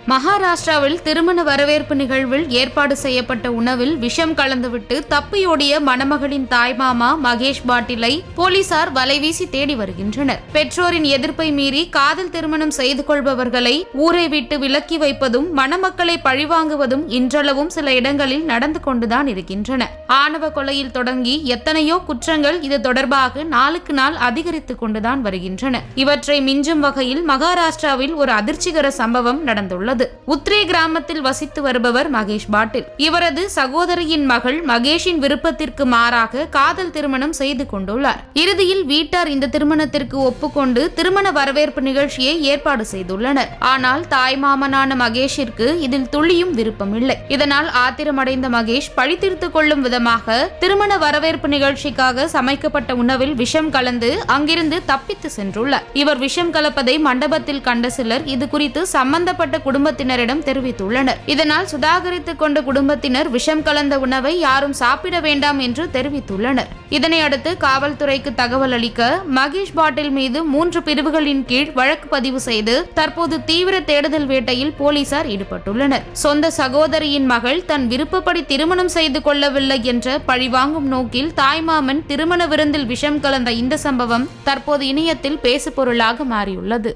மகாராஷ்டிராவில் திருமண வரவேற்பு நிகழ்வில் ஏற்பாடு செய்யப்பட்ட உணவில் விஷம் கலந்துவிட்டு தப்பியோடிய மணமகளின் தாய்மாமா மகேஷ் பாட்டிலை போலீசார் வலைவீசி தேடி வருகின்றனர். பெற்றோரின் எதிர்ப்பை மீறி காதல் திருமணம் செய்து கொள்பவர்களை ஊரை விட்டு விலக்கி வைப்பதும் மணமக்களை பழிவாங்குவதும் இன்றளவும் சில இடங்களில் நடந்து கொண்டுதான் இருக்கின்றன. ஆணவ கொலையில் தொடங்கி எத்தனையோ குற்றங்கள் இது தொடர்பாக நாளுக்கு நாள் அதிகரித்துக் கொண்டுதான் வருகின்றன. இவற்றை மிஞ்சும் வகையில் மகாராஷ்டிராவில் ஒரு அதிர்ச்சிகர சம்பவம் நடந்துள்ளது. உத்ரே கிராமத்தில் வசித்து வருபவர் மகேஷ் பாட்டில். இவரது சகோதரியின் மகள் மகேஷின் விருப்பத்திற்கு மாறாக காதல் திருமணம் செய்து கொண்டுள்ளார். இறுதியில் வீட்டார் இந்த திருமணத்திற்கு ஒப்புக்கொண்டு திருமண வரவேற்பு நிகழ்ச்சியை ஏற்பாடு செய்துள்ளனர். ஆனால் தாய்மாமனான மகேஷிற்கு இதில் துளியும் விருப்பமில்லை. இதனால் ஆத்திரமடைந்த மகேஷ் பழி தீர்த்துக் கொள்ளும் விதமாக திருமண வரவேற்பு நிகழ்ச்சிக்காக சமைக்கப்பட்ட உணவில் விஷம் கலந்து அங்கிருந்து தப்பித்து சென்றுள்ளார். இவர் விஷம் கலப்பதை மண்டபத்தில் கண்ட சிலர் இது குறித்து சம்பந்தப்பட்ட குடும்பத்தினரிடம் தெரிவித்துள்ளனர். இதனால் சுதாகரித்துக் கொண்ட குடும்பத்தினர் விஷம் கலந்த உணவை யாரும் சாப்பிட வேண்டாம் என்று தெரிவித்துள்ளனர். இதனையடுத்து காவல்துறைக்கு தகவல் அளிக்க மகேஷ் பாட்டில் மீது 3 பிரிவுகளின் கீழ் வழக்கு பதிவு செய்து தற்போது தீவிர தேடுதல் வேட்டையில் போலீசார் ஈடுபட்டுள்ளனர். சொந்த சகோதரியின் மகள் தன் விருப்பப்படி திருமணம் செய்து கொள்ளவில்லை என்ற பழிவாங்கும் நோக்கில் தாய்மாமன் திருமண விருந்தில் விஷம் கலந்த இந்த சம்பவம் தற்போது இணையத்தில் பேசுபொருளாக மாறியுள்ளது.